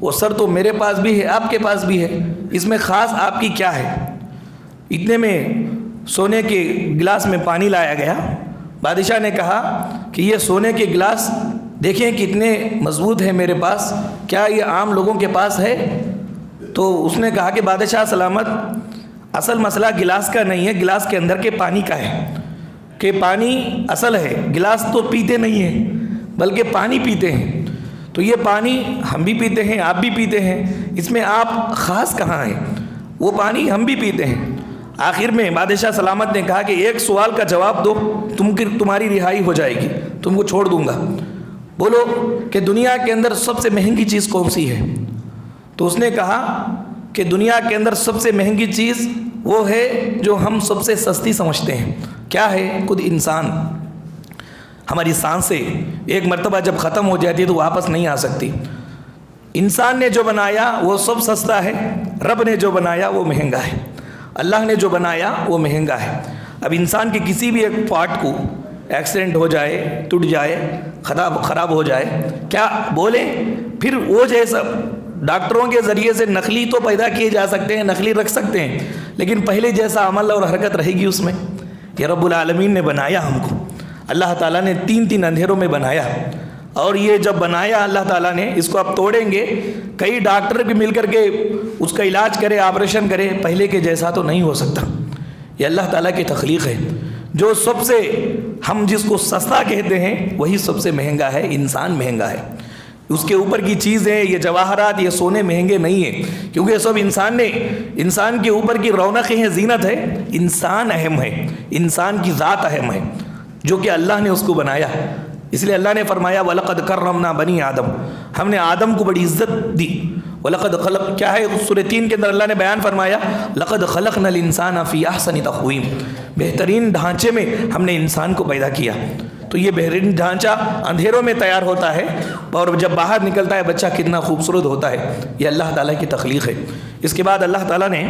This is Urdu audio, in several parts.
وہ سر تو میرے پاس بھی ہے، آپ کے پاس بھی ہے، اس میں خاص آپ کی کیا ہے؟ اتنے میں سونے کے گلاس میں پانی لایا گیا۔ بادشاہ نے کہا کہ یہ سونے کے گلاس دیکھیں کتنے مضبوط ہے میرے پاس، کیا یہ عام لوگوں کے پاس ہے؟ تو اس نے کہا کہ بادشاہ سلامت، اصل مسئلہ گلاس کا نہیں ہے، گلاس کے اندر کے پانی کا ہے، کہ پانی اصل ہے، گلاس تو پیتے نہیں ہیں بلکہ پانی پیتے ہیں، تو یہ پانی ہم بھی پیتے ہیں، آپ بھی پیتے ہیں، اس میں آپ خاص کہاں ہیں؟ وہ پانی ہم بھی پیتے ہیں۔ آخر میں بادشاہ سلامت نے کہا کہ ایک سوال کا جواب دو، تمہاری رہائی ہو جائے گی، تم کو چھوڑ دوں گا۔ بولو کہ دنیا کے اندر سب سے مہنگی چیز کون سی ہے؟ تو اس نے کہا کہ دنیا کے اندر سب سے مہنگی چیز وہ ہے جو ہم سب سے سستی سمجھتے ہیں۔ کیا ہے؟ خود انسان۔ ہماری سانسیں ایک مرتبہ جب ختم ہو جاتی ہے تو واپس نہیں آ سکتی۔ انسان نے جو بنایا وہ سب سستا ہے، رب نے جو بنایا وہ مہنگا ہے، اللہ نے جو بنایا وہ مہنگا ہے۔ اب انسان کے کسی بھی ایک پارٹ کو ایکسیڈنٹ ہو جائے، ٹوٹ جائے، خراب ہو جائے، کیا بولیں؟ پھر وہ جیسا ڈاکٹروں کے ذریعے سے نقلی تو پیدا کیے جا سکتے ہیں، نقلی رکھ سکتے ہیں، لیکن پہلے جیسا عمل اور حرکت رہے گی اس میں؟ یہ رب العالمین نے بنایا ہم کو، اللہ تعالیٰ نے 3 اندھیروں میں بنایا، اور یہ جب بنایا اللہ تعالیٰ نے، اس کو اب توڑیں گے، کئی ڈاکٹر بھی مل کر کے اس کا علاج کرے، آپریشن کرے، پہلے کے جیسا تو نہیں ہو سکتا۔ یہ اللہ تعالیٰ کی تخلیق ہے۔ جو سب سے ہم جس کو سستا کہتے ہیں وہی سب سے مہنگا ہے، انسان مہنگا ہے۔ اس کے اوپر کی چیزیں، یہ جواہرات، یہ سونے مہنگے نہیں ہیں، کیونکہ یہ سب انسان کے اوپر کی رونقیں ہیں، زینت ہے۔ انسان اہم ہے، انسان کی ذات اہم ہے، جو کہ اللہ نے اس کو بنایا۔ اس لیے اللہ نے فرمایا وَلَقَدْ كَرَّمْنَا بَنِي آدم، ہم نے آدم کو بڑی عزت دی۔ وَلَقَدْ خلق کیا ہے؟ سورہ 3 کے اندر اللہ نے بیان فرمایا لَقَدْ خَلَقْنَا الْإِنسَانَ فِي أَحْسَنِ تَقْوِيمٍ، بہترین ڈھانچے میں ہم نے انسان کو پیدا کیا۔ تو یہ بہترین ڈھانچہ اندھیروں میں تیار ہوتا ہے، اور جب باہر نکلتا ہے بچہ کتنا خوبصورت ہوتا ہے۔ یہ اللہ تعالیٰ کی تخلیق ہے۔ اس کے بعد اللہ تعالیٰ نے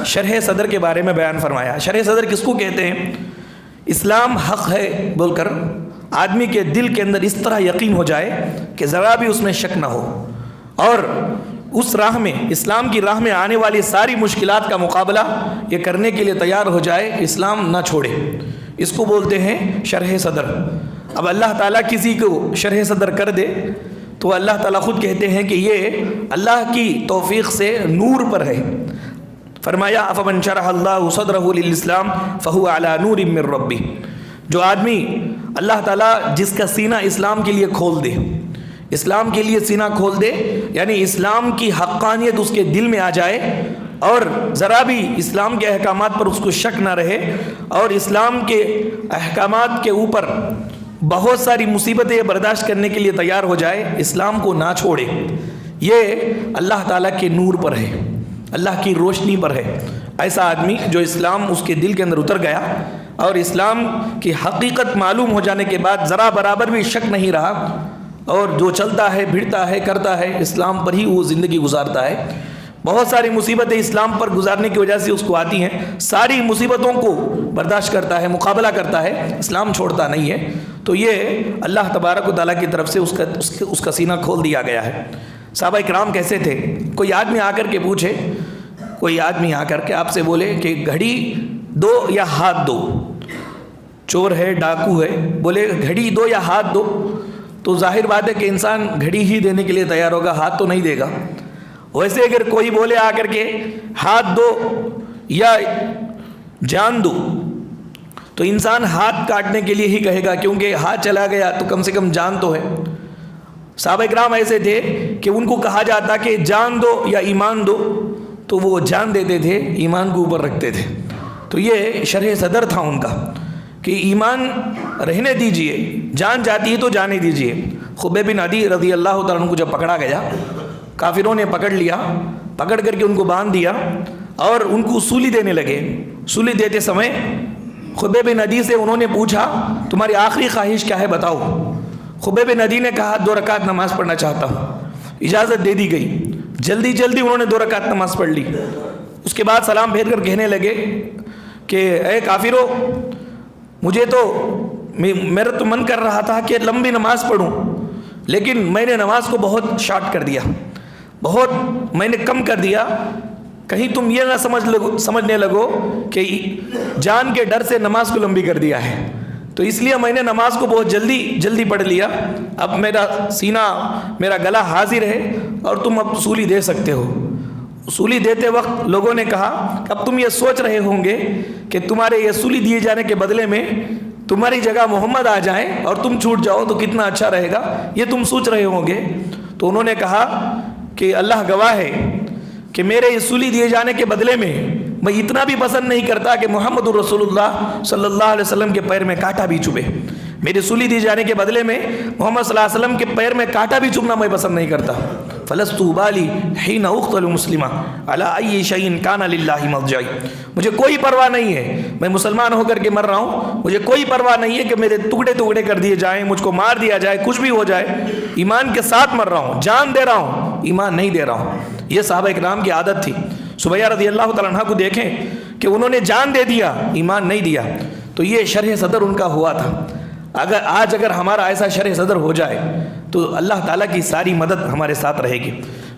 شرح صدر کے بارے میں بیان فرمایا۔ شرح صدر کس کو کہتے ہیں؟ اسلام حق ہے بول کر آدمی کے دل کے اندر اس طرح یقین ہو جائے کہ ذرا بھی اس میں شک نہ ہو، اور اس راہ میں، اسلام کی راہ میں آنے والی ساری مشکلات کا مقابلہ یہ کرنے کے لیے تیار ہو جائے، اسلام نہ چھوڑے۔ اس کو بولتے ہیں شرح صدر۔ اب اللہ تعالیٰ کسی کو شرح صدر کر دے تو اللہ تعالیٰ خود کہتے ہیں کہ یہ اللہ کی توفیق سے نور پر ہے۔ فرمایا افمن شرح اللہ صدرہ للاسلام فہو علی نور من ربہ، جو آدمی اللہ تعالیٰ جس کا سینہ اسلام کے لیے کھول دے، اسلام کے لیے سینہ کھول دے، یعنی اسلام کی حقانیت اس کے دل میں آ جائے، اور ذرا بھی اسلام کے احکامات پر اس کو شک نہ رہے، اور اسلام کے احکامات کے اوپر بہت ساری مصیبتیں برداشت کرنے کے لیے تیار ہو جائے، اسلام کو نہ چھوڑے، یہ اللہ تعالیٰ کے نور پر ہے، اللہ کی روشنی پر ہے۔ ایسا آدمی جو اسلام اس کے دل کے اندر اتر گیا اور اسلام کی حقیقت معلوم ہو جانے کے بعد ذرا برابر بھی شک نہیں رہا، اور جو چلتا ہے، بھیڑتا ہے، کرتا ہے، اسلام پر ہی وہ زندگی گزارتا ہے۔ بہت ساری مصیبتیں اسلام پر گزارنے کی وجہ سے اس کو آتی ہیں، ساری مصیبتوں کو برداشت کرتا ہے، مقابلہ کرتا ہے، اسلام چھوڑتا نہیں ہے۔ تو یہ اللہ تبارک و تعالیٰ کی طرف سے اس کا سینہ کھول دیا گیا ہے۔ صحابہ کرام کیسے تھے؟ کوئی آدمی آ کر کے پوچھے، کوئی آدمی آ کر کے آپ سے بولے کہ گھڑی دو یا ہاتھ دو، چور ہے، ڈاکو ہے، بولے گھڑی دو یا ہاتھ دو، تو ظاہر بات ہے کہ انسان گھڑی ہی دینے کے لیے تیار ہوگا، ہاتھ تو نہیں دے گا۔ ویسے اگر کوئی بولے آ کر کے ہاتھ دو یا جان دو، تو انسان ہاتھ کاٹنے کے لیے ہی کہے گا، کیونکہ ہاتھ چلا گیا تو کم سے کم جان تو ہے۔ صحابہ کرام ایسے تھے کہ ان کو کہا جاتا کہ جان دو یا ایمان دو، تو وہ جان دیتے تھے، ایمان کو اوپر رکھتے تھے۔ تو یہ شرح صدر تھا ان کا کہ ایمان رہنے دیجئے، جان جاتی ہے تو جانے دیجئے۔ خبیب بن عدی رضی اللہ تعالیٰ عنہ کو جب پکڑا گیا، کافروں نے پکڑ لیا، پکڑ کر کے ان کو باندھ دیا اور ان کو سولی دینے لگے۔ سولی دیتے سمے خبیب بن عدی سے انہوں نے پوچھا تمہاری آخری خواہش کیا ہے بتاؤ۔ خبیب بن عدی نے کہا 2 رکعت نماز پڑھنا چاہتا ہوں۔ اجازت دے دی گئی، جلدی جلدی انہوں نے 2 رکعت نماز پڑھ لی۔ اس کے بعد سلام پھیر کر کہنے لگے کہ اے کافرو، مجھے تو میرا تو من کر رہا تھا کہ لمبی نماز پڑھوں، لیکن میں نے نماز کو بہت شارٹ کر دیا۔ بہت میں نے کم کر دیا، کہیں تم یہ نہ سمجھنے لگو کہ جان کے ڈر سے نماز کو لمبی کر دیا ہے، تو اس لیے میں نے نماز کو بہت جلدی پڑھ لیا، اب میرا سینہ میرا گلا حاضر ہے اور تم اب وصولی دے سکتے ہو۔ وصولی دیتے وقت لوگوں نے کہا اب تم یہ سوچ رہے ہوں گے کہ تمہارے یہ وصولی دیے جانے کے بدلے میں تمہاری جگہ محمد آ جائیں اور تم چھوٹ جاؤ تو کتنا اچھا رہے گا، یہ تم سوچ رہے ہوں گے۔ تو انہوں نے کہا کہ اللہ گواہ ہے کہ میرے وصولی دیے جانے کے بدلے میں اتنا بھی پسند نہیں کرتا کہ محمد رسول اللہ صلی اللہ علیہ وسلم کے پیر میں کانٹا بھی چبھے۔ میری وصولی دیے جانے کے بدلے میں محمد صلی اللہ علیہ وسلم کے پیر میں کانٹا بھی چبھنا میں پسند نہیں کرتا۔ فلست ابالی حین اقتل مسلمہ علی ای شیء کان للہ مضجعی، مجھے کوئی پرواہ نہیں ہے، میں مسلمان ہو کر کے مر رہا ہوں، مجھے کوئی پرواہ نہیں ہے کہ میرے ٹکڑے کر دیے جائیں، مجھ کو مار دیا جائے، کچھ بھی ہو جائے، ایمان کے ساتھ مر رہا ہوں، جان دے رہا ہوں، ایمان نہیں دے رہا ہوں۔ یہ صحابہ اکرام کی عادت تھی۔ سمیہ رضی اللہ تعالیٰ عنہ کو دیکھیں کہ انہوں نے جان دے دیا، ایمان نہیں دیا، تو یہ شرح صدر ان کا ہوا تھا۔ اگر ہمارا ایسا شرح صدر ہو جائے تو اللہ تعالیٰ کی ساری مدد ہمارے ساتھ رہے گی،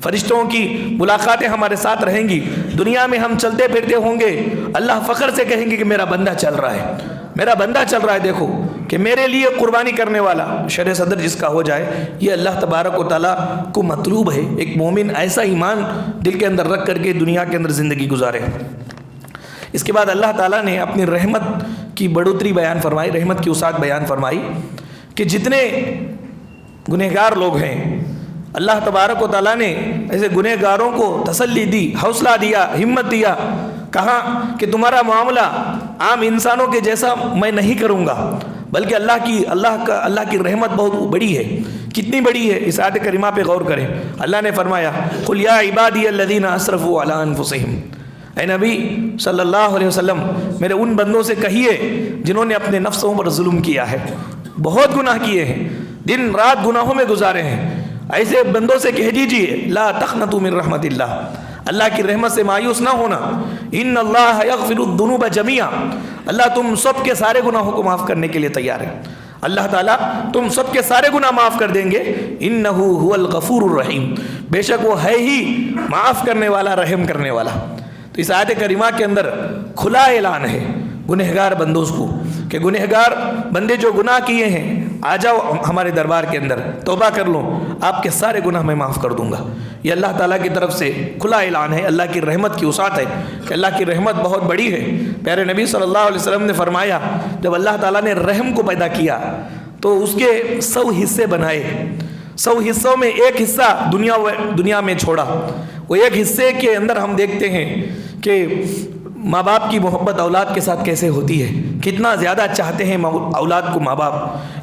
فرشتوں کی ملاقاتیں ہمارے ساتھ رہیں گی، دنیا میں ہم چلتے پھرتے ہوں گے، اللہ فخر سے کہیں گے کہ میرا بندہ چل رہا ہے، میرا بندہ چل رہا ہے، دیکھو کہ میرے لیے قربانی کرنے والا شرح صدر جس کا ہو جائے۔ یہ اللہ تبارک و تعالیٰ کو مطلوب ہے، ایک مومن ایسا ایمان دل کے اندر رکھ کر کے دنیا کے اندر زندگی گزارے۔ اس کے بعد اللہ تعالیٰ نے اپنی رحمت کی بڑھوتری بیان فرمائی، رحمت کی وسعت بیان فرمائی کہ جتنے گنہگار لوگ ہیں اللہ تبارک و تعالیٰ نے ایسے گنہگاروں کو تسلی دی، حوصلہ دیا، ہمت دیا، کہا کہ تمہارا معاملہ عام انسانوں کے جیسا میں نہیں کروں گا، بلکہ اللہ کی رحمت بہت بڑی ہے۔ کتنی بڑی ہے اس آیت کریمہ پہ غور کریں۔ اللہ نے فرمایا قل یا عبادی الذین اسرفوا علی انفسہم، اے نبی صلی اللہ علیہ وسلم میرے ان بندوں سے کہیے جنہوں نے اپنے نفسوں پر ظلم کیا ہے، بہت گناہ کیے ہیں، دن رات گناہوں میں گزارے ہیں، ایسے بندوں سے کہہ دیجئے لا تقنطوا من رحمت اللہ، اللہ کی رحمت سے مایوس نہ ہونا، ان اللہ یغفر الذنوب جميعا، اللہ تم سب کے سارے گناہوں کو معاف کرنے کے لیے تیار ہے، اللہ تعالیٰ تم سب کے سارے گناہ معاف کر دیں گے، انہ هو الغفور الرحیم، بے شک وہ ہے ہی معاف کرنے والا، رحم کرنے والا۔ تو اس آیت کریمہ کے اندر کھلا اعلان ہے گنہگار بندوں کو کہ گنہگار بندے جو گناہ کیے ہیں آ جاؤ ہمارے دربار کے اندر، توبہ کر لو، آپ کے سارے گناہ میں معاف کر دوں گا۔ یہ اللہ تعالیٰ کی طرف سے کھلا اعلان ہے، اللہ کی رحمت کی وسعت ہے کہ اللہ کی رحمت بہت بڑی ہے۔ پیارے نبی صلی اللہ علیہ وسلم نے فرمایا جب اللہ تعالیٰ نے رحم کو پیدا کیا تو اس کے 100 حصے بنائے، 100 حصوں میں ایک حصہ دنیا میں چھوڑا۔ وہ ایک حصے کے اندر ہم دیکھتے ہیں کہ ماں باپ کی محبت اولاد کے ساتھ کیسے ہوتی ہے، کتنا زیادہ چاہتے ہیں اولاد کو ماں باپ،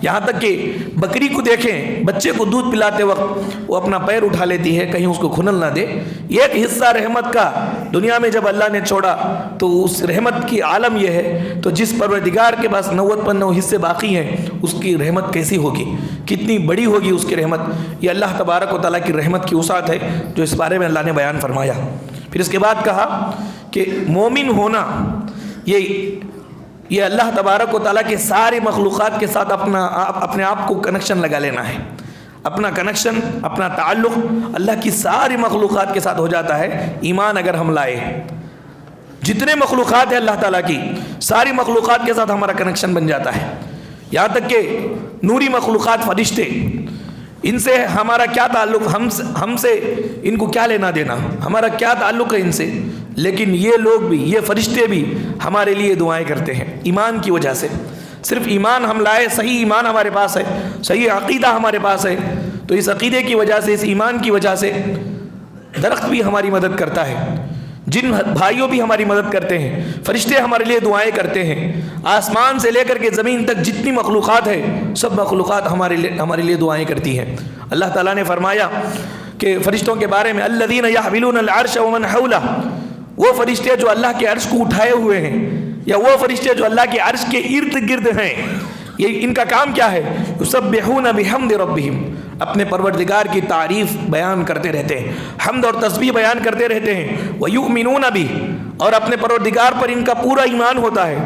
یہاں تک کہ بکری کو دیکھیں، بچے کو دودھ پلاتے وقت وہ اپنا پیر اٹھا لیتی ہے کہیں اس کو کھنل نہ دے۔ ایک حصہ رحمت کا دنیا میں جب اللہ نے چھوڑا تو اس رحمت کی عالم یہ ہے، تو جس پروردگار کے پاس 90 حصے باقی ہیں اس کی رحمت کیسی ہوگی، کتنی بڑی ہوگی اس کی رحمت۔ یہ اللہ تبارک و تعالیٰ کی رحمت کی وسعت ہے جو اس بارے میں اللہ نے بیان فرمایا۔ پھر اس کے بعد کہا کہ مومن ہونا یہ اللہ تبارک و تعالیٰ کے سارے مخلوقات کے ساتھ اپنے آپ کو کنیکشن لگا لینا ہے، اپنا کنیکشن، اپنا تعلق اللہ کی ساری مخلوقات کے ساتھ ہو جاتا ہے ایمان اگر ہم لائے۔ جتنے مخلوقات ہیں اللہ تعالیٰ کی ساری مخلوقات کے ساتھ ہمارا کنیکشن بن جاتا ہے، یہاں تک کہ نوری مخلوقات فرشتے، ان سے ہمارا کیا تعلق، ہم سے ان کو کیا لینا دینا، ہمارا کیا تعلق ہے ان سے، لیکن یہ لوگ بھی، یہ فرشتے بھی ہمارے لیے دعائیں کرتے ہیں ایمان کی وجہ سے۔ صرف ایمان ہم لائے، صحیح ایمان ہمارے پاس ہے، صحیح عقیدہ ہمارے پاس ہے، تو اس عقیدے کی وجہ سے، اس ایمان کی وجہ سے درخت بھی ہماری مدد کرتا ہے، جن بھائیوں بھی ہماری مدد کرتے ہیں، فرشتے ہمارے لیے دعائیں کرتے ہیں، آسمان سے لے کر کے زمین تک جتنی مخلوقات ہے سب مخلوقات ہمارے لیے دعائیں کرتی ہیں۔ اللہ تعالیٰ نے فرمایا کہ فرشتوں کے بارے میں الذین یحملون العرش ومن حولہ، وہ فرشتے جو اللہ کے عرش کو اٹھائے ہوئے ہیں، یا وہ فرشتے جو اللہ کے عرش کے ارد گرد ہیں، یہ ان کا کام کیا ہے؟ یسبحون بحمد ربہم، اپنے پروردگار کی تعریف بیان کرتے رہتے ہیں، حمد اور تسبیح بیان کرتے رہتے ہیں، وَيُؤْمِنُونَ بِهِ، اور اپنے پروردگار پر ان کا پورا ایمان ہوتا ہے،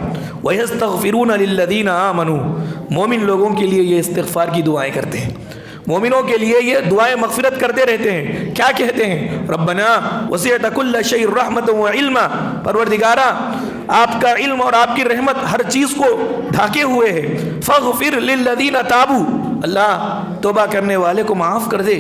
وَيَسْتَغْفِرُونَ لِلَّذِينَ آمَنُوا، مومن لوگوں کے لیے یہ استغفار کی دعائیں کرتے ہیں، مومنوں کے لیے یہ دعائیں مغفرت کرتے رہتے ہیں کیا کہتے ہیں؟ ربنا وسعت کل شیء رحمۃ و علما، پروردگارا آپ کا علم اور آپ کی رحمت ہر چیز کو ڈھانکے ہوئے ہے، فاغفر للذین تابوا، اللہ توبہ کرنے والے کو معاف کر دے.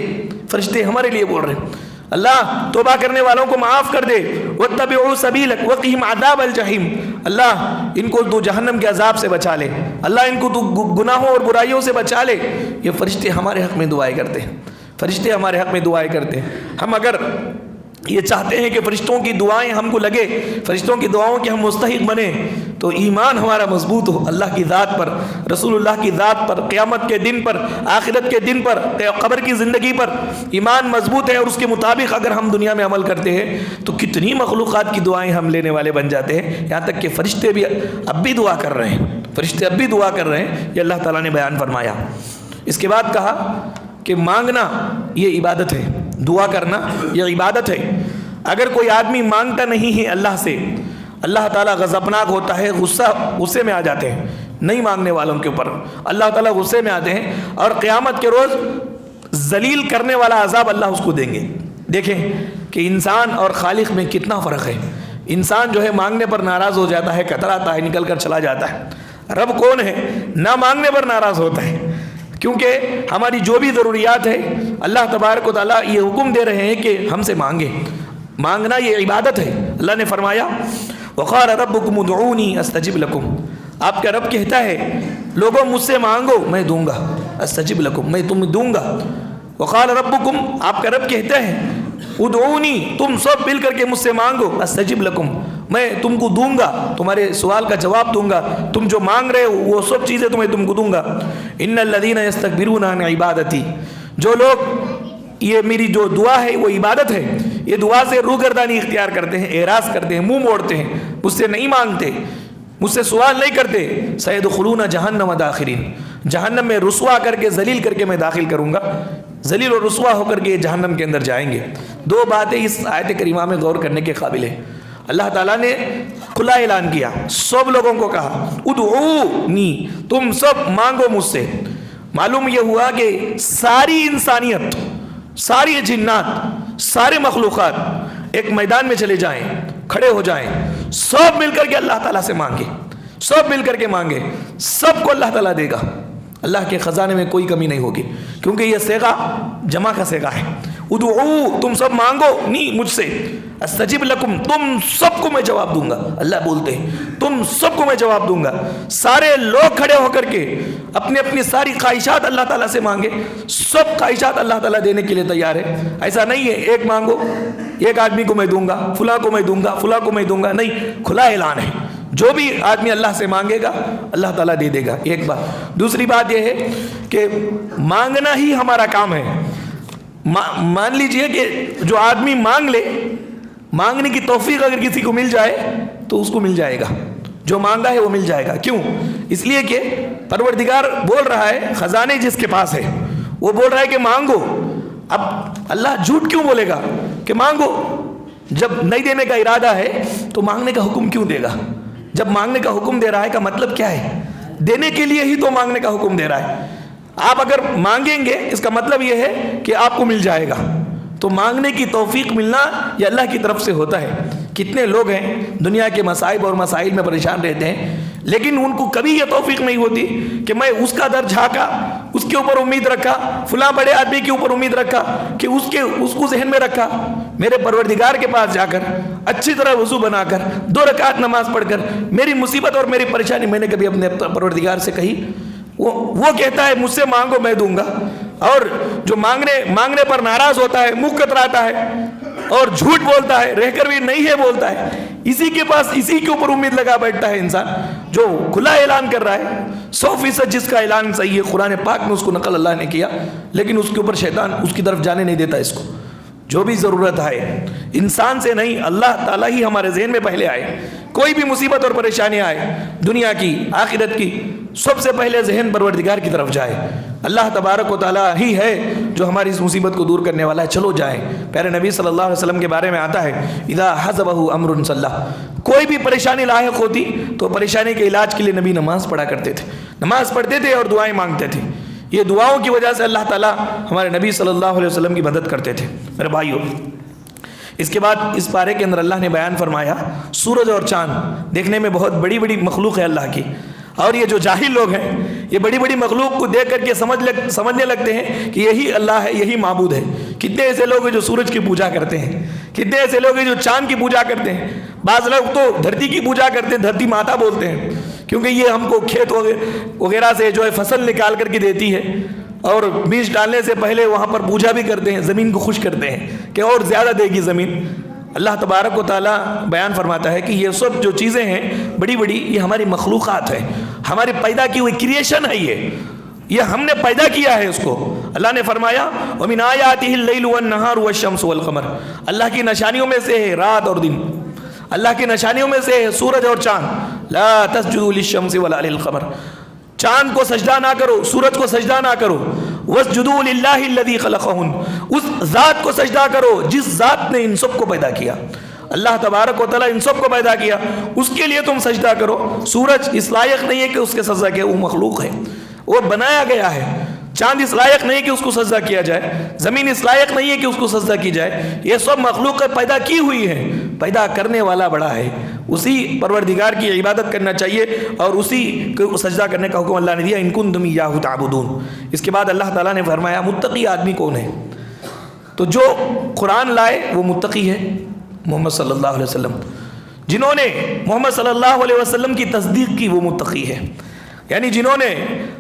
فرشتے ہمارے لیے بول رہے ہیں اللہ توبہ کرنے والوں کو معاف کر دے. واتبعوا سبیلک وقہم عذاب الجحیم، اللہ ان کو تو جہنم کے عذاب سے بچا لے، اللہ ان کو تو گناہوں اور برائیوں سے بچا لے. یہ فرشتے ہمارے حق میں دعائیں کرتے ہیں، فرشتے ہمارے حق میں دعائیں کرتے ہیں. ہم اگر یہ چاہتے ہیں کہ فرشتوں کی دعائیں ہم کو لگے، فرشتوں کی دعاؤں کے ہم مستحق بنیں، تو ایمان ہمارا مضبوط ہو اللہ کی ذات پر، رسول اللہ کی ذات پر، قیامت کے دن پر، آخرت کے دن پر، قبر کی زندگی پر ایمان مضبوط ہے، اور اس کے مطابق اگر ہم دنیا میں عمل کرتے ہیں تو کتنی مخلوقات کی دعائیں ہم لینے والے بن جاتے ہیں. یہاں تک کہ فرشتے بھی اب بھی دعا کر رہے ہیں، فرشتے اب بھی دعا کر رہے ہیں. یہ اللہ تعالیٰ نے بیان فرمایا. اس کے بعد کہا کہ مانگنا یہ عبادت ہے، دعا کرنا یہ عبادت ہے. اگر کوئی آدمی مانگتا نہیں ہے اللہ سے، اللہ تعالیٰ غضبناک ہوتا ہے، غصے میں آ جاتے ہیں نہیں مانگنے والوں کے اوپر، اللہ تعالیٰ غصے میں آتے ہیں، اور قیامت کے روز ذلیل کرنے والا عذاب اللہ اس کو دیں گے. دیکھیں کہ انسان اور خالق میں کتنا فرق ہے. انسان جو ہے مانگنے پر ناراض ہو جاتا ہے، کتراتا ہے، نکل کر چلا جاتا ہے. رب کون ہے؟ نہ مانگنے پر ناراض ہوتا ہے، کیونکہ ہماری جو بھی ضروریات ہے اللہ تبارک و تعالیٰ یہ حکم دے رہے ہیں کہ ہم سے مانگیں. مانگنا یہ عبادت ہے. اللہ نے فرمایا وقال ربکم ادعونی استجب لکم، آپ کا رب کہتا ہے لوگوں مجھ سے مانگو میں دوں گا، استجب لکم میں تمہیں دوں گا. وقال ربکم، آپ کا رب کہتا ہے ادعونی، تم سب مل کر کے مجھ سے مانگو، استجب لکم میں تم کو دوں گا، تمہارے سوال کا جواب دوں گا، تم جو مانگ رہے ہو وہ سب چیزیں تمہیں تم کو دوں گا. ان الذین یستکبرون عن عبادتی، جو لوگ یہ میری جو دعا ہے وہ عبادت ہے، یہ دعا سے روگردانی اختیار کرتے ہیں، اعراض کرتے ہیں، منہ موڑتے ہیں، مجھ سے نہیں مانگتے، مجھ سے سوال نہیں کرتے، سیدخلون جہنم داخرین، جہنم میں رسوا کر کے ذلیل کر کے میں داخل کروں گا، ذلیل اور رسوا ہو کر کے جہنم کے اندر جائیں گے. دو باتیں اس آیت کریمہ میں غور کرنے کے قابل ہیں. اللہ تعالیٰ نے کھلا اعلان کیا، سب لوگوں کو کہا ادعونی، تم سب مانگو مجھ سے. معلوم یہ ہوا کہ ساری انسانیت، ساری جنات، سارے مخلوقات ایک میدان میں چلے جائیں، کھڑے ہو جائیں، سب مل کر کے اللہ تعالیٰ سے مانگے، سب مل کر کے مانگے، سب کو اللہ تعالیٰ دے گا. اللہ کے خزانے میں کوئی کمی نہیں ہوگی، کیونکہ یہ صیغہ جمع کا صیغہ ہے. ادعو، تم سب مانگو نہیں مجھ سے، استجب لکم، تم سب کو میں جواب دوں گا. اللہ بولتے ہیں تم سب کو میں جواب دوں گا. سارے لوگ کھڑے ہو کر کے اپنی اپنی ساری خواہشات اللہ تعالیٰ سے مانگے، سب خواہشات اللہ تعالیٰ دینے کے لیے تیار ہے. ایسا نہیں ہے ایک مانگو، ایک آدمی کو میں دوں گا، فلاں کو میں دوں گا، فلاں کو میں دوں گا، نہیں، کھلا اعلان ہے. جو بھی آدمی اللہ سے مانگے گا اللہ تعالیٰ دے دے گا. ایک بات. دوسری بات یہ ہے کہ مانگنا ہی ہمارا کام ہے. مان لیجئے کہ جو آدمی مانگ لے، مانگنے کی توفیق اگر کسی کو مل جائے تو اس کو مل جائے گا، جو مانگا ہے وہ مل جائے گا. کیوں؟ اس لیے کہ پروردگار بول رہا ہے، خزانے جس کے پاس ہے وہ بول رہا ہے کہ مانگو. اب اللہ جھوٹ کیوں بولے گا کہ مانگو؟ جب نہیں دینے کا ارادہ ہے تو مانگنے کا حکم کیوں دے گا؟ جب مانگنے کا حکم دے رہا ہے کا مطلب کیا ہے؟ دینے کے لیے ہی تو مانگنے کا حکم دے رہا ہے. آپ اگر مانگیں گے اس کا مطلب یہ ہے کہ آپ کو مل جائے گا. تو مانگنے کی توفیق ملنا یہ اللہ کی طرف سے ہوتا ہے. کتنے لوگ ہیں دنیا کے مصائب اور مسائل میں پریشان رہتے ہیں، لیکن ان کو کبھی یہ توفیق نہیں ہوتی کہ میں اس کا در جھانکا، اس کے اوپر امید رکھا، فلاں بڑے آدمی کے اوپر امید رکھا، کہ اس کو ذہن میں رکھا میرے پروردگار کے پاس جا کر اچھی طرح وضو بنا کر 2 رکعت نماز پڑھ کر میری مصیبت اور میری پریشانی میں نے کبھی اپنے پروردگار سے کہی. وہ کہتا ہے مجھ سے مانگو میں دوں گا، اور جو مانگنے پر ناراض ہوتا ہے، منہ کتراتا ہے اور جھوٹ بولتا ہے، رہ کر بھی نہیں ہے بولتا ہے، اسی کے پاس اسی کے اوپر امید لگا بیٹھتا ہے انسان جو کھلا اعلان کر رہا ہے. 100% جس کا اعلان صحیح ہے، قرآن پاک میں اس کو نقل اللہ نے کیا، لیکن اس کے اوپر شیطان اس کی طرف جانے نہیں دیتا. اس کو جو بھی ضرورت ہے انسان سے نہیں، اللہ تعالیٰ ہی ہمارے ذہن میں پہلے آئے. کوئی بھی مصیبت اور پریشانی آئے، دنیا کی آخرت کی، سب سے پہلے ذہن پروردگار کی طرف جائے. اللہ تبارک و تعالیٰ ہی ہے جو ہماری اس مصیبت کو دور کرنے والا ہے. چلو جائیں. پیارے نبی صلی اللہ علیہ وسلم کے بارے میں آتا ہے اذا حزبہ امر صلی، کوئی بھی پریشانی لاحق ہوتی تو پریشانی کے علاج کے لیے نبی نماز پڑھا کرتے تھے، نماز پڑھتے تھے اور دعائیں مانگتے تھے. یہ دعاؤں کی وجہ سے اللہ تعالیٰ ہمارے نبی صلی اللہ علیہ وسلم کی مدد کرتے تھے۔ میرے بھائیوں، اس کے بعد اس پارے کے اندر اللہ نے بیان فرمایا سورج اور چاند دیکھنے میں بہت بڑی بڑی مخلوق ہے اللہ کی، اور یہ جو جاہل لوگ ہیں یہ بڑی بڑی مخلوق کو دیکھ کر کے سمجھنے لگتے ہیں کہ یہی اللہ ہے، یہی معبود ہے۔ کتنے ایسے لوگ ہیں جو سورج کی پوجا کرتے ہیں، کتنے ایسے لوگ ہیں جو چاند کی پوجا کرتے ہیں، بعض لوگ تو دھرتی کی پوجا کرتے ہیں، دھرتی ماتا بولتے ہیں، کیونکہ یہ ہم کو کھیت وغیرہ سے جو ہے فصل نکال کر کے دیتی ہے، اور بیج ڈالنے سے پہلے وہاں پر پوجا بھی کرتے ہیں، زمین کو خوش کرتے ہیں کہ اور زیادہ دے گی زمین۔ اللہ تبارک و تعالیٰ بیان فرماتا ہے کہ یہ سب جو چیزیں ہیں بڑی بڑی، یہ ہماری مخلوقات ہیں، ہماری پیدا کی ہوئی کریشن ہے، یہ ہم نے پیدا کیا ہے اس کو۔ اللہ نے فرمایا وَمِنْ آيَاتِهِ اللَّيْلُ وَالنَّهَارُ وَالشَّمْسُ وَالْقَمَرُ، اللہ کی نشانیوں میں سے ہے رات اور دن، اللہ کی نشانیوں میں سے ہے سورج اور چاند۔ لا تسجدوا للشمس ولا للقمر، چاند کو سجدہ نہ کرو، سورج کو سجدہ نہ کرو۔ وَاسْجُدُوا لِلَّهِ الَّذِي خَلَقَهُنْ، اس ذات کو سجدہ کرو جس ذات نے ان سب کو پیدا کیا۔ اللہ تبارک و تعالیٰ ان سب کو پیدا کیا، اس کے لیے تم سجدہ کرو۔ سورج اس لائق نہیں ہے کہ اس کے سجدہ کیا، وہ مخلوق ہے، وہ بنایا گیا ہے۔ چاند اس لائق نہیں کہ اس کو سجدہ کیا جائے، زمین اس لائق نہیں ہے کہ اس کو سجدہ کی جائے، یہ سب مخلوق پیدا کی ہوئی ہے، پیدا کرنے والا بڑا ہے، اسی پروردگار کی عبادت کرنا چاہیے اور اسی کو سجدہ کرنے کا حکم اللہ نے دیا، ان کنتم ایاہ تعبدون۔ اس کے بعد اللہ تعالیٰ نے فرمایا متقی آدمی کون ہے؟ تو جو قرآن لائے وہ متقی ہے، محمد صلی اللہ علیہ وسلم، جنہوں نے محمد صلی اللہ علیہ وسلم کی تصدیق کی وہ متقی ہے، یعنی جنہوں نے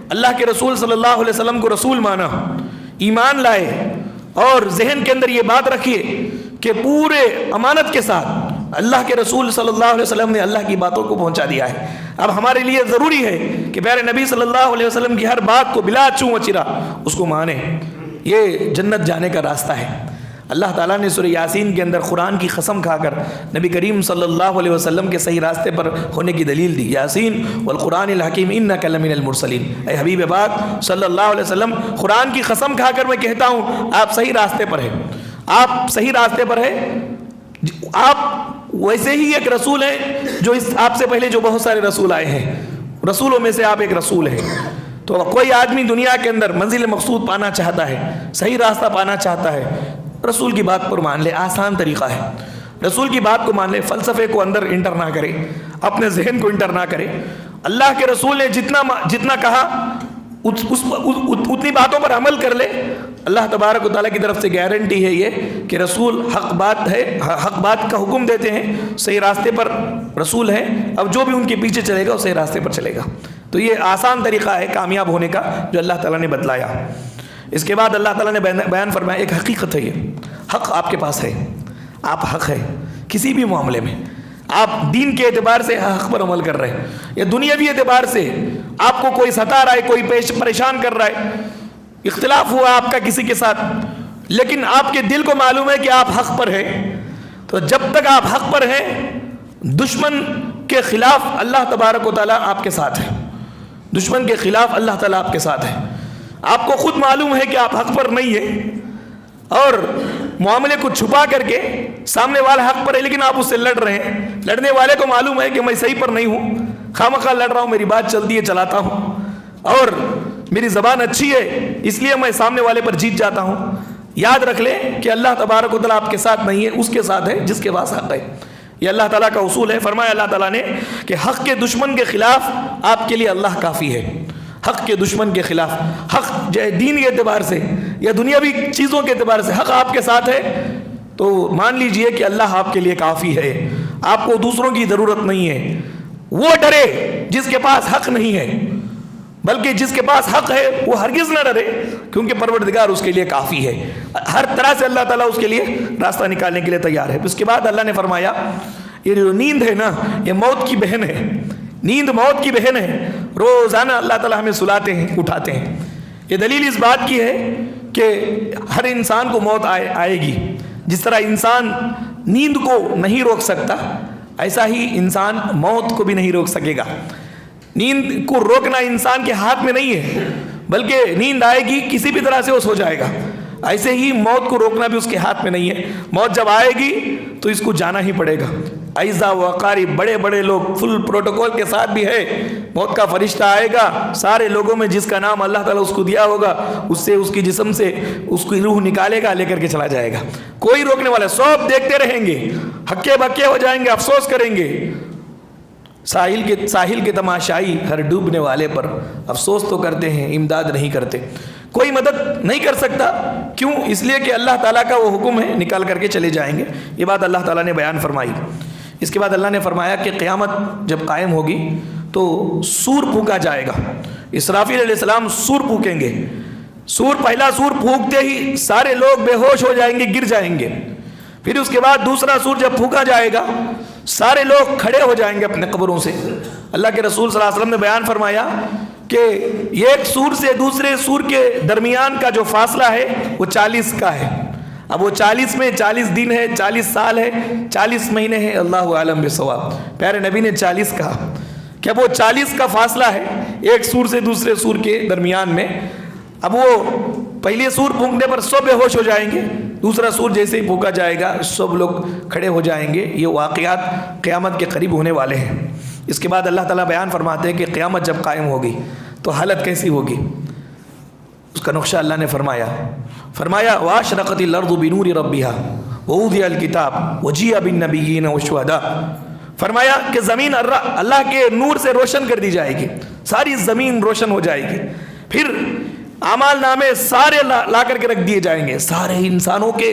اللہ کے رسول صلی اللہ علیہ وسلم کو رسول مانا، ایمان لائے اور ذہن کے اندر یہ بات رکھیے کہ پورے امانت کے ساتھ اللہ کے رسول صلی اللہ علیہ وسلم نے اللہ کی باتوں کو پہنچا دیا ہے۔ اب ہمارے لیے ضروری ہے کہ پیارے نبی صلی اللہ علیہ وسلم کی ہر بات کو بلا چوں و چرا اس کو مانیں، یہ جنت جانے کا راستہ ہے۔ اللہ تعالیٰ نے سورہ یاسین کے اندر قرآن کی قسم کھا کر نبی کریم صلی اللہ علیہ وسلم کے صحیح راستے پر ہونے کی دلیل دی، یاسین والقرآن الحکیم انک لمن المرسلین۔ اے حبیب پاک صلی اللہ علیہ وسلم، قرآن کی قسم کھا کر میں کہتا ہوں آپ صحیح راستے پر ہیں، آپ صحیح راستے پر ہیں، آپ ویسے ہی ایک رسول ہیں جو آپ سے پہلے جو بہت سارے رسول آئے ہیں، رسولوں میں سے آپ ایک رسول ہیں۔ تو کوئی آدمی دنیا کے اندر منزل مقصود پانا چاہتا ہے، صحیح راستہ پانا چاہتا ہے، رسول کی بات پر مان لے، آسان طریقہ ہے، رسول کی بات کو مان لے، فلسفے کو اندر انٹر نہ کرے، اپنے ذہن کو انٹر نہ کرے۔ اللہ کے رسول نے جتنا کہا اتنی باتوں پر عمل کر لے۔ اللہ تبارک و تعالیٰ کی طرف سے گارنٹی ہے یہ کہ رسول حق بات ہے، حق بات کا حکم دیتے ہیں، صحیح راستے پر رسول ہیں، اب جو بھی ان کے پیچھے چلے گا وہ صحیح راستے پر چلے گا۔ تو یہ آسان طریقہ ہے کامیاب ہونے کا جو اللہ تعالیٰ نے بتلایا۔ اس کے بعد اللہ تعالیٰ نے بیان فرمایا ایک حقیقت ہے، یہ حق آپ کے پاس ہے، آپ حق ہے کسی بھی معاملے میں، آپ دین کے اعتبار سے حق پر عمل کر رہے ہیں یا دنیاوی اعتبار سے آپ کو کوئی ستا رہا ہے، کوئی پریشان کر رہا ہے، اختلاف ہوا آپ کا کسی کے ساتھ، لیکن آپ کے دل کو معلوم ہے کہ آپ حق پر ہیں، تو جب تک آپ حق پر ہیں دشمن کے خلاف اللہ تبارک و تعالیٰ آپ کے ساتھ ہے، دشمن کے خلاف اللہ تعالیٰ آپ کے ساتھ ہے۔ آپ کو خود معلوم ہے کہ آپ حق پر نہیں ہیں اور معاملے کو چھپا کر کے سامنے والا حق پر ہے لیکن آپ اس سے لڑ رہے ہیں، لڑنے والے کو معلوم ہے کہ میں صحیح پر نہیں ہوں، خامخواہ لڑ رہا ہوں، میری بات چلتی ہے چلاتا ہوں اور میری زبان اچھی ہے اس لیے میں سامنے والے پر جیت جاتا ہوں۔ یاد رکھ لیں کہ اللہ تبارک و تعالیٰ آپ کے ساتھ نہیں ہے، اس کے ساتھ ہے جس کے پاس حق ہے، یہ اللہ تعالیٰ کا اصول ہے۔ فرمایا اللہ تعالیٰ نے کہ حق کے دشمن کے خلاف آپ کے لیے اللہ کافی ہے، حق کے دشمن کے خلاف، حق دین کے اعتبار سے یا دنیاوی چیزوں کے اعتبار سے حق آپ کے ساتھ ہے تو مان لیجئے کہ اللہ آپ کے لیے کافی ہے، آپ کو دوسروں کی ضرورت نہیں ہے۔ وہ ڈرے جس کے پاس حق نہیں ہے، بلکہ جس کے پاس حق ہے وہ ہرگز نہ ڈرے کیونکہ پروردگار اس کے لیے کافی ہے، ہر طرح سے اللہ تعالیٰ اس کے لیے راستہ نکالنے کے لیے تیار ہے۔ اس کے بعد اللہ نے فرمایا یہ جو نیند ہے نا یہ موت کی بہن ہے، نیند موت کی بہن ہے، روزانہ اللہ تعالیٰ ہمیں سلاتے ہیں اٹھاتے ہیں۔ یہ دلیل اس بات کی ہے کہ ہر انسان کو موت آئے گی، جس طرح انسان نیند کو نہیں روک سکتا ایسا ہی انسان موت کو بھی نہیں روک سکے گا۔ نیند کو روکنا انسان کے ہاتھ میں نہیں ہے بلکہ نیند آئے گی کسی بھی طرح سے وہ سو جائے گا، ایسے ہی موت کو روکنا بھی اس کے ہاتھ میں نہیں ہے، موت جب آئے گی تو اس کو جانا ہی پڑے گا۔ اعزا و اقارب، بڑے بڑے لوگ فل پروٹوکول کے ساتھ بھی ہے، موت کا فرشتہ آئے گا، سارے لوگوں میں جس کا نام اللہ تعالیٰ اس کو دیا ہوگا اس سے اس کی جسم سے اس کی روح نکالے گا، لے کر کے چلا جائے گا، کوئی روکنے والا، سب دیکھتے رہیں گے، ہکے بکے ہو جائیں گے، افسوس کریں گے۔ ساحل کے تماشائی ہر ڈوبنے والے پر افسوس تو کرتے ہیں، امداد نہیں کرتے، کوئی مدد نہیں کر سکتا، کیوں؟ اس لیے کہ اللہ تعالیٰ کا وہ حکم ہے، نکال کر کے چلے جائیں گے۔ یہ بات اللہ تعالیٰ نے بیان فرمائی۔ اس کے بعد اللہ نے فرمایا کہ قیامت جب قائم ہوگی تو سور پھونکا جائے گا، اسرافیل علیہ السلام سور پھونکیں گے، پہلا سور پھونکتے ہی سارے لوگ بے ہوش ہو جائیں گے، گر جائیں گے، پھر اس کے بعد دوسرا سور جب پھونکا جائے گا سارے لوگ کھڑے ہو جائیں گے اپنے قبروں سے۔ اللہ کے رسول صلی اللہ علیہ وسلم نے بیان فرمایا کہ ایک سور سے دوسرے سور کے درمیان کا جو فاصلہ ہے وہ 40 کا ہے، اب وہ 40 میں 40 دن ہے، 40 سال ہے، 40 مہینے ہیں، اللہ عالم بالصواب۔ پیارے نبی نے 40 کہا کہ اب وہ 40 کا فاصلہ ہے ایک سور سے دوسرے سور کے درمیان میں۔ اب وہ پہلے سور پھونکنے پر سب بے ہوش ہو جائیں گے، دوسرا سور جیسے ہی پھونکا جائے گا سب لوگ کھڑے ہو جائیں گے۔ یہ واقعات قیامت کے قریب ہونے والے ہیں۔ اس کے بعد اللہ تعالیٰ بیان فرماتے ہیں کہ قیامت جب قائم ہوگی تو حالت کیسی ہوگی، اس کا نقشہ اللہ نے فرمایا وَأَشْرَقَتِ الْأَرْضُ بِنُورِ رَبِّهَا وَوُضِعَ الْكِتَابُ وَجِيءَ بِالنَّبِيِّينَ وَالشُّهَدَاءِ، فرمایا کہ زمین اللہ کے نور سے روشن کر دی جائے گی، ساری زمین روشن ہو جائے گی، پھر اعمال نامے سارے لا کر کے رکھ دیے جائیں گے، سارے انسانوں کے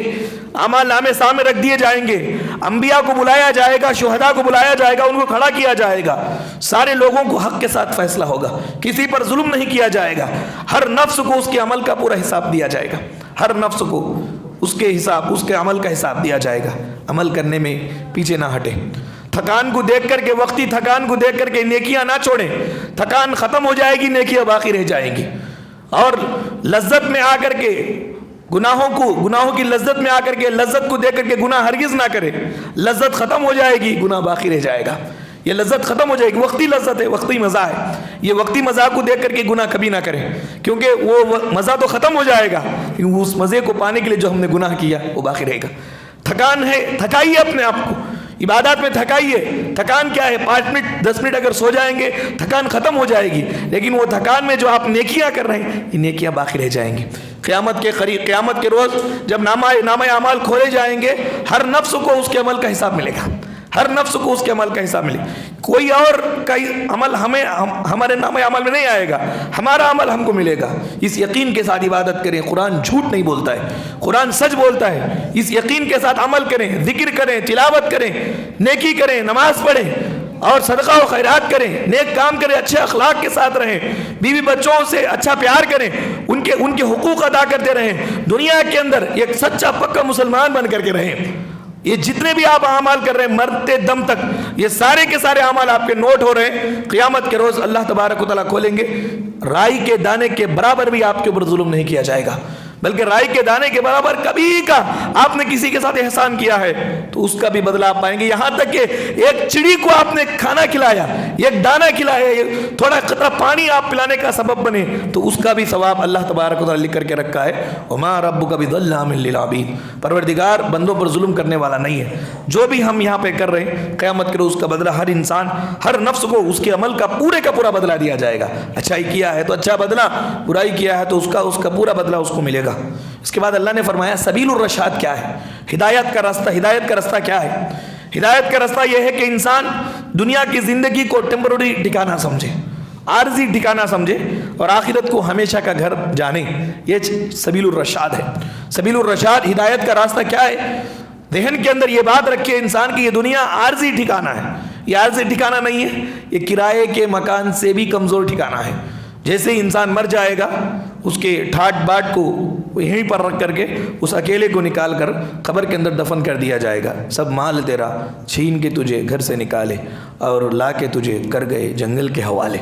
اعمال نامے سامنے رکھ دیے جائیں گے، انبیاء کو بلایا جائے گا، شہداء کو بلایا جائے گا، ان کو کھڑا کیا جائے گا، سارے لوگوں کو حق کے ساتھ فیصلہ ہوگا، کسی پر ظلم نہیں کیا جائے گا، ہر نفس کو اس کے عمل کا پورا حساب دیا جائے گا، ہر نفس کو اس کے عمل کا حساب دیا جائے گا، عمل کرنے میں پیچھے نہ ہٹے، تھکان کو دیکھ کر کے، وقتی تھکان کو دیکھ کر کے نیکیاں نہ چھوڑیں، تھکان ختم ہو جائے گی، نیکیاں باقی رہ جائیں گی، اور لذت میں آ کر کے گناہوں کی لذت میں آ کر کے، لذت کو دیکھ کر کے گناہ ہرگز نہ کرے، لذت ختم ہو جائے گی، گناہ باقی رہ جائے گا، یہ لذت ختم ہو جائے گی، وقتی لذت ہے، وقتی مزہ ہے، یہ وقتی مزہ کو دیکھ کر کے گناہ کبھی نہ کریں، کیونکہ وہ مزہ تو ختم ہو جائے گا، لیکن اس مزے کو پانے کے لیے جو ہم نے گناہ کیا وہ باقی رہے گا۔ تھکان ہے، تھکائیے اپنے آپ کو، عبادات میں تھکائیے، تھکان کیا ہے، 5 منٹ 10 منٹ اگر سو جائیں گے تھکان ختم ہو جائے گی، لیکن وہ تھکان میں جو آپ نیکیاں کر رہے ہیں یہ نیکیاں باقی رہ جائیں گی۔ قیامت کے روز جب نامہ اعمال کھولے جائیں گے، ہر نفس کو اس کے عمل کا حساب ملے گا، ہر نفس کو اس کے عمل کا حساب ملے گا، کوئی اور کا عمل ہمارے نامہ اعمال میں نہیں آئے گا، ہمارا عمل ہم کو ملے گا۔ اس یقین کے ساتھ عبادت کریں، قرآن جھوٹ نہیں بولتا ہے، قرآن سچ بولتا ہے، اس یقین کے ساتھ عمل کریں، ذکر کریں، تلاوت کریں، نیکی کریں، نماز پڑھیں اور صدقہ و خیرات کریں، نیک کام کریں، اچھے اخلاق کے ساتھ رہیں، بیوی بچوں سے اچھا پیار کریں، ان کے حقوق ادا کرتے رہیں، دنیا کے اندر ایک سچا پکا مسلمان بن کر کے رہیں۔ یہ جتنے بھی آپ اعمال کر رہے ہیں مرتے دم تک، یہ سارے کے سارے اعمال آپ کے نوٹ ہو رہے ہیں، قیامت کے روز اللہ تبارک و تعالیٰ کھولیں گے، رائی کے دانے کے برابر بھی آپ کے اوپر ظلم نہیں کیا جائے گا، بلکہ رائی کے دانے کے برابر کبھی کا آپ نے کسی کے ساتھ احسان کیا ہے تو اس کا بھی بدلہ آپ پائیں گے، یہاں تک کہ ایک چڑی کو آپ نے کھانا کھلایا، ایک دانہ کھلایا، تھوڑا قطرہ پانی آپ پلانے کا سبب بنے تو اس کا بھی ثواب اللہ تبارک و تعالیٰ لکھ کر کے رکھا ہے۔ وما ربک بظلام للعبید، پروردگار بندوں پر ظلم کرنے والا نہیں ہے، جو بھی ہم یہاں پہ کر رہے ہیں قیامت کے روز کا بدلہ ہر انسان، ہر نفس کو اس کے عمل کا پورا بدلہ دیا جائے گا، اچھائی کیا ہے تو اچھا بدلہ، برائی کیا ہے تو اس کا پورا بدلہ اس کو ملے گا۔ اس کے بعد اللہ نے فرمایا سبیل الرشاد کیا ہے، ہدایت کا راستہ کیا ہے؟ ہدایت کا راستہ یہ ہے کہ انسان دنیا کی زندگی کو ٹیمپرری ٹھکانہ سمجھے، عارضی ٹھکانہ سمجھے اور آخرت کو ہمیشہ کا گھر جانے، یہ سبیل الرشاد ہے۔ سبیل الرشاد ہدایت کا راستہ کیا ہے؟ ذہن کے اندر یہ بات رکھے انسان کی یہ دنیا عارضی ٹھکانہ ہے، یہ عارضی ٹھکانہ نہیں ہے، یہ کرائے کے مکان سے بھی کمزور ٹھکانہ ہے۔ جیسے ہی انسان مر جائے گا اس کے ٹھاٹ باٹ کو یہیں پر رکھ کر کے اس اکیلے کو نکال کر قبر کے اندر دفن کر دیا جائے گا، سب مال تیرا چھین کے تجھے گھر سے نکالے اور لا کے تجھے کر گئے جنگل کے حوالے،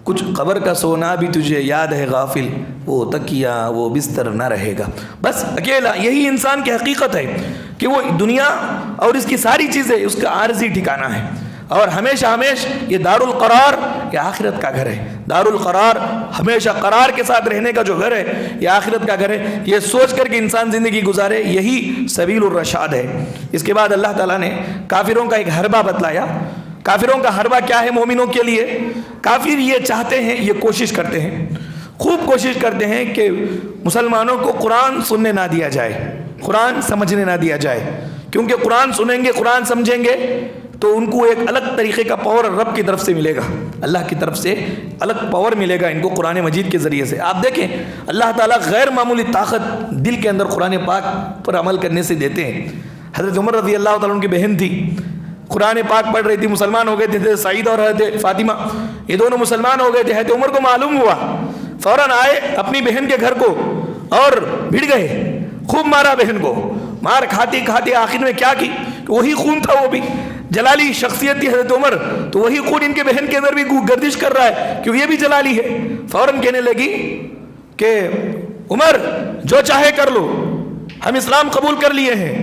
کچھ قبر کا سونا بھی تجھے یاد ہے غافل، وہ تکیہ وہ بستر نہ رہے گا، بس اکیلا۔ یہی انسان کی حقیقت ہے کہ وہ دنیا اور اس کی ساری چیزیں اس کا عارضی ٹھکانہ ہے، اور ہمیشہ یہ دار القرار یہ آخرت کا گھر ہے. دار القرار ہمیشہ قرار کے ساتھ رہنے کا جو گھر ہے یہ آخرت کا گھر ہے. یہ سوچ کر کہ انسان زندگی گزارے یہی سبیل الرشاد ہے. اس کے بعد اللہ تعالیٰ نے کافروں کا ایک حربہ بتلایا. کافروں کا حربہ کیا ہے مومنوں کے لیے؟ کافر یہ چاہتے ہیں، یہ کوشش کرتے ہیں، خوب کوشش کرتے ہیں کہ مسلمانوں کو قرآن سننے نہ دیا جائے، قرآن سمجھنے نہ دیا جائے. کیونکہ قرآن سنیں گے، قرآن سمجھیں گے تو ان کو ایک الگ طریقے کا پاور رب کی طرف سے ملے گا، اللہ کی طرف سے الگ پاور ملے گا ان کو قرآن مجید کے ذریعے سے. آپ دیکھیں اللہ تعالیٰ غیر معمولی طاقت دل کے اندر قرآن پاک پر عمل کرنے سے دیتے ہیں. حضرت عمر رضی اللہ تعالیٰ عنہ کی بہن تھی، قرآن پاک پڑھ رہی تھی، مسلمان ہو گئے تھے. حضرت سعید اور حضرت فاطمہ یہ دونوں مسلمان ہو گئے تھے. حضرت عمر کو معلوم ہوا، فوراً آئے اپنی بہن کے گھر کو اور بھڑ گئے، خوب مارا بہن کو. مار کھاتی کھاتی آخر میں کیا کی کہ وہی خون تھا، وہ بھی جلالی شخصیت تھی حضرت عمر، تو وہی خون ان کے بہن کے اندر بھی گردش کر رہا ہے کہ یہ بھی جلالی ہے. فوراً کہنے لگی کہ عمر جو چاہے کر لو، ہم اسلام قبول کر لیے ہیں،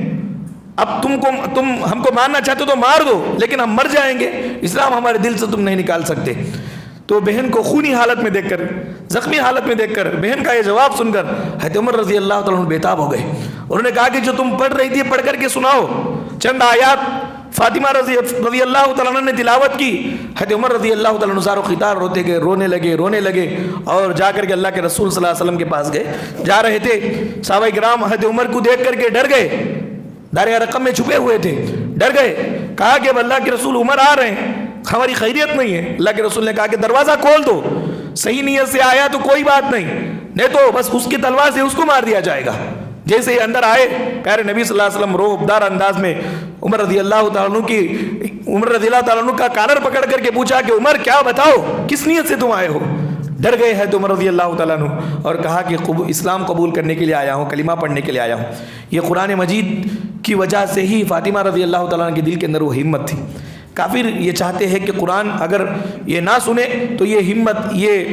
اب تم ہم کو مارنا چاہتے تو مار دو، لیکن ہم مر جائیں گے، اسلام ہمارے دل سے تم نہیں نکال سکتے. تو بہن کو خونی حالت میں دیکھ کر، زخمی حالت میں دیکھ کر، بہن کا یہ جواب سن کر حضرت عمر رضی اللہ تعالیٰ عنہ بےتاب ہو گئے. انہوں نے کہا کہ جو تم پڑھ رہی تھی پڑھ کر کے سناؤ. چند آیات فاطمہ رضی اللہ تعالیٰ عنہ نے تلاوت کی. حضرت عمر رضی اللہ تعالیٰ عنہ زار و خطار روتے گئے، رونے لگے اور جا کر کے اللہ کے رسول صلی اللہ علیہ وسلم کے پاس گئے. جا رہے تھے صحابہ کرام حضرت عمر کو دیکھ کر کے ڈر گئے، دار رقم میں چھپے ہوئے تھے، ڈر گئے. کہا کہ اب اللہ کے رسول عمر آ رہے ہیں، ہماری خیریت نہیں ہے. اللہ کے رسول نے کہا کہ دروازہ کھول دو، صحیح نیت سے آیا تو کوئی بات نہیں تو بس اس کی تلوار سے اس کو مار دیا جائے گا. جیسے ہی اندر آئے پیارے نبی صلی اللہ علیہ وسلم رعبدار انداز میں عمر رضی اللہ تعالیٰ عنہ کا کالر پکڑ کر کے پوچھا کہ عمر کیا بتاؤ، کس نیت سے تم آئے ہو؟ ڈر گئے ہیں تو عمر رضی اللہ تعالیٰ عنہ اور کہا کہ اسلام قبول کرنے کے لیے آیا ہوں، کلمہ پڑھنے کے لیے آیا ہوں. یہ قرآن مجید کی وجہ سے ہی فاطمہ رضی اللہ تعالیٰ عنہ کے دل کے اندر وہ ہمت تھی. کافر یہ چاہتے ہیں کہ قرآن اگر یہ نہ سنے تو یہ ہمت، یہ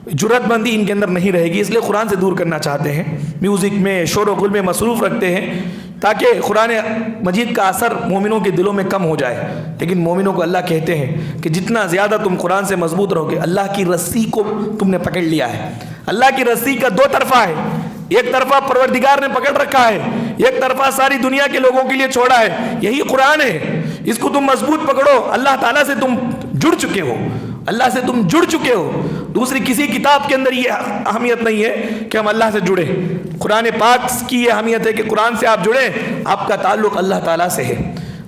جرأت مندی ان کے اندر نہیں رہے گی، اس لیے قرآن سے دور کرنا چاہتے ہیں. میوزک میں، شور و غل میں مصروف رکھتے ہیں تاکہ قرآن مجید کا اثر مومنوں کے دلوں میں کم ہو جائے. لیکن مومنوں کو اللہ کہتے ہیں کہ جتنا زیادہ تم قرآن سے مضبوط رہو گے، اللہ کی رسی کو تم نے پکڑ لیا ہے. اللہ کی رسی کا دو طرفہ ہے، ایک طرفہ پروردگار نے پکڑ رکھا ہے، ایک طرفہ ساری دنیا کے لوگوں کے لیے چھوڑا ہے. یہی قرآن ہے، اس کو تم مضبوط پکڑو. اللہ تعالیٰ سے تم جڑ چکے ہو، اللہ سے تم جڑ چکے ہو. دوسری کسی کتاب کے اندر یہ اہمیت نہیں ہے کہ ہم اللہ سے جڑیں. قرآن پاک کی یہ اہمیت ہے کہ قرآن سے آپ جڑیں، آپ کا تعلق اللہ تعالیٰ سے ہے.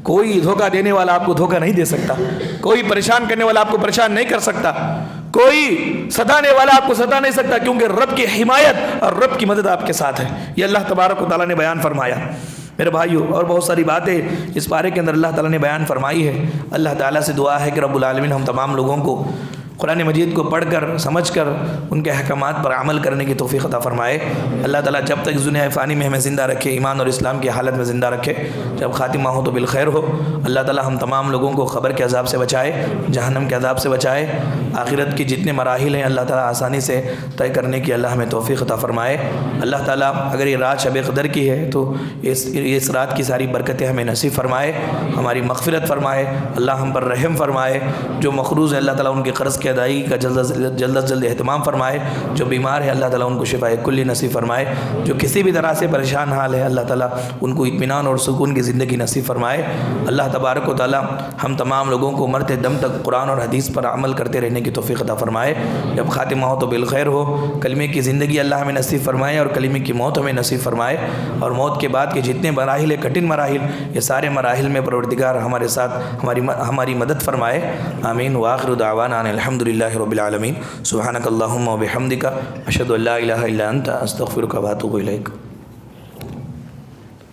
کوئی دھوکہ دینے والا آپ کو دھوکہ نہیں دے سکتا، کوئی پریشان کرنے والا آپ کو پریشان نہیں کر سکتا، کوئی ستانے والا آپ کو ستا نہیں سکتا، کیونکہ رب کی حمایت اور رب کی مدد آپ کے ساتھ ہے. یہ اللہ تبارک و تعالیٰ نے بیان فرمایا. میرے بھائیو، اور بہت ساری باتیں اس پارے کے اندر اللہ تعالیٰ نے بیان فرمائی ہے. اللہ تعالیٰ سے دعا ہے کہ رب العالمین ہم تمام لوگوں کو قرآن مجید کو پڑھ کر، سمجھ کر، ان کے احکامات پر عمل کرنے کی توفیق عطا فرمائے. اللہ تعالیٰ جب تک اس دنیا فانی میں ہمیں زندہ رکھے، ایمان اور اسلام کی حالت میں زندہ رکھے، جب خاتمہ ہو تو بالخیر ہو. اللہ تعالیٰ ہم تمام لوگوں کو قبر کے عذاب سے بچائے، جہنم کے عذاب سے بچائے. آخرت کی جتنے مراحل ہیں اللہ تعالیٰ آسانی سے طے کرنے کی اللہ ہمیں توفیق عطا فرمائے. اللہ تعالیٰ اگر یہ رات شب قدر کی ہے تو اس رات کی ساری برکتیں ہمیں نصیب فرمائے، ہماری مغفرت فرمائے. اللہ ہم پر رحم فرمائے. جو مقروض ہیں اللہ تعالیٰ ان کے قرض کی ادائیگی کا جلد از جلد اہتمام فرمائے. جو بیمار ہے اللہ تعالیٰ ان کو شفائے کلی نصیب فرمائے. جو کسی بھی طرح سے پریشان حال ہے اللہ تعالیٰ ان کو اطمینان اور سکون کی زندگی نصیب فرمائے. اللہ تبارک و تعالیٰ ہم تمام لوگوں کو مرتے دم تک قرآن اور حدیث پر عمل کرتے رہنے کی توفیق عطا فرمائے. جب خاتمہ ہو تو بالخیر ہو. کلمے کی زندگی اللہ ہمیں نصیب فرمائے اور کلمے کی موت ہمیں نصیب فرمائے. اور موت کے بعد کے جتنے مراحل ہیں، کٹھن مراحل، یہ سارے مراحل میں پروردگار ہمارے ساتھ ہماری مدد فرمائے. آمین. وآخر دعوانا ان الحمدللہ رب العالمین. سبحانک اللہم و بحمدک، اشہد ان لا الہ الا انت، استغفرک و اتوب الیک.